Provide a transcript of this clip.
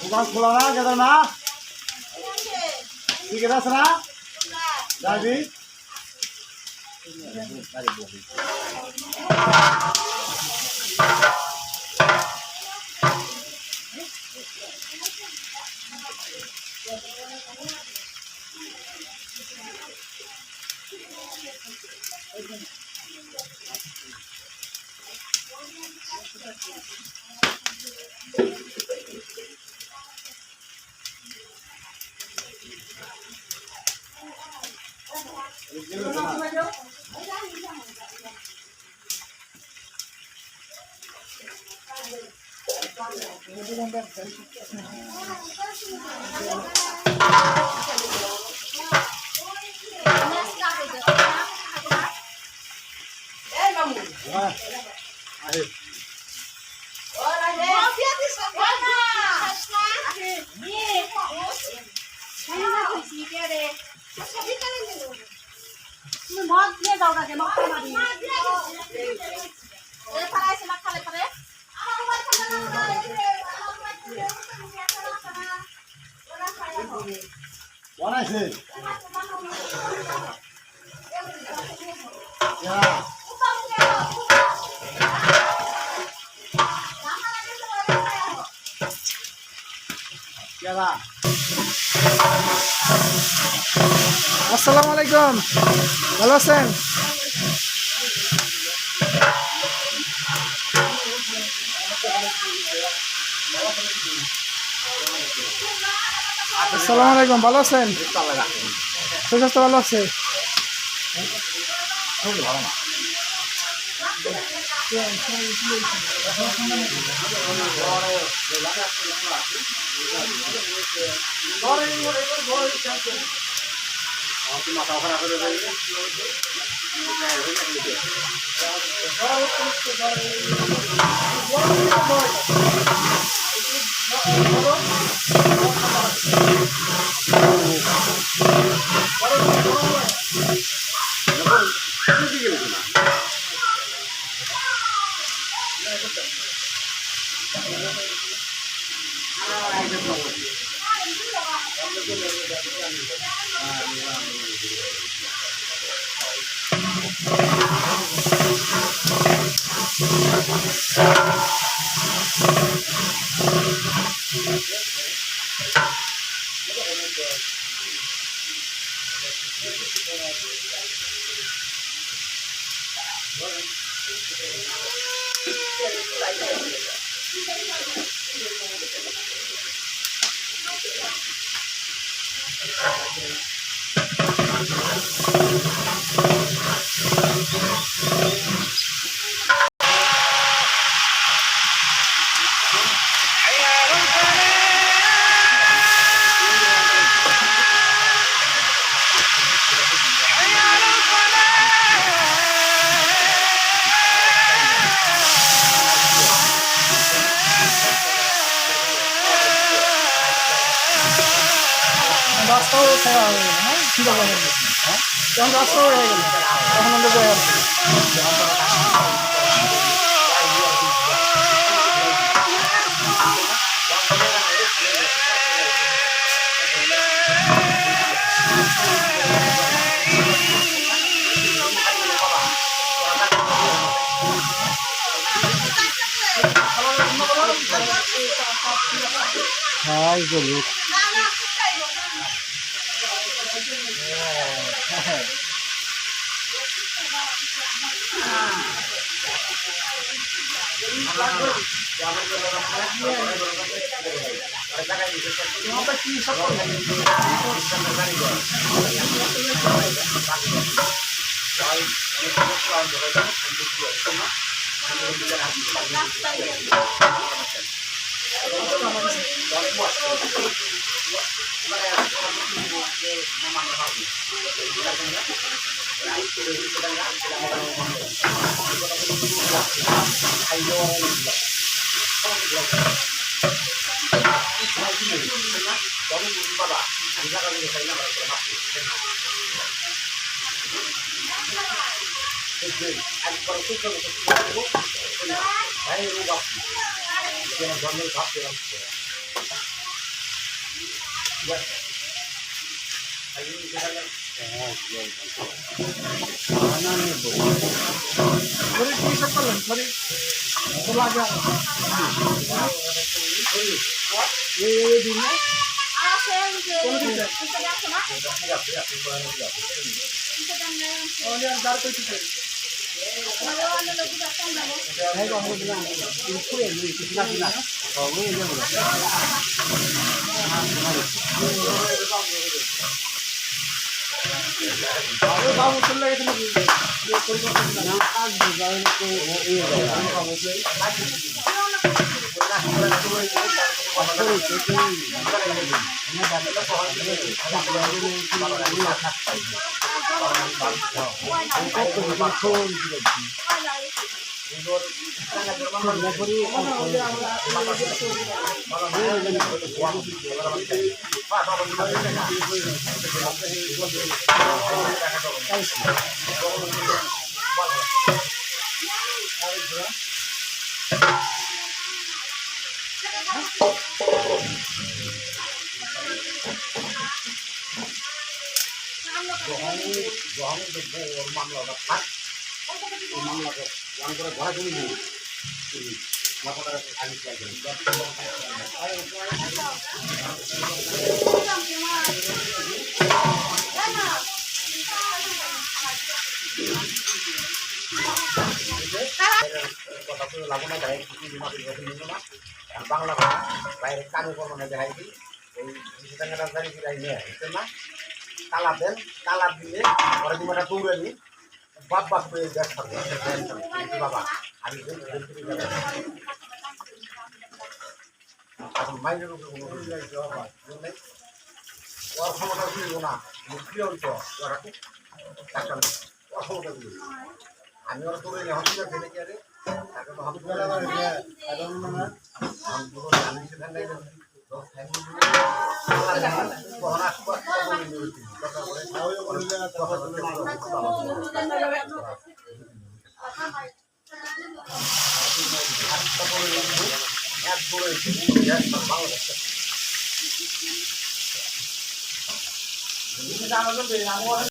দোকান খোলা না কেদার না ঠিক আছে না যাবি মদ দিয়ে দাও না মদ মারি এ পারাইছে না খালে পারে বানাইছে আসসালামু আলাইকুম, ভালো আছেন? আসসালামু আলাইকুম, ভালো আছেন? স্বাস্থ্য ভালো আছে? রাস্তাও খাওয়া হয়ে গেল, হ্যাঁ ঠিক আছে, যখন রাস্তাও হয়ে গেল তখন আমরা যাই আর হাই বলুক রাস্তায় শরীর কি সব করলেন শরীর তো লাগে এই দিন না আর আছে যে কোন দিন এটা দেখো না ওই আর দাঁড় করতে অন্য লোক দেখতে যাবো এই তো আমরা দিলাম পুরো এই কিছু না না ওই যে বলো আরে বাবু চলে গেছে নাকি ये পরিবর্তন না কাজ বুঝাই তো এই বাংলা বাইরে কানে করবো না দেখাই দিই ওই রাজধানী ফিরাই নিয়ে বুঝছেন না কালার দেন কালার দিলে ওরা দিমাটা দৌড়ে নি বাপ বাপ করে গ্যাস থাকবে বাবা আমি এখন মাইনের উপরে কোনো ওর ক্ষমতা শুনব না প্রিয় তো ওরা খুব টাকা ওর ক্ষমতা দিল আমি ওরা দৌড়ে নিয়ে হসপিটাল ফেলে গিয়ে তাকে তো হসপিটাল আমি সেখানে বাংলাদেশ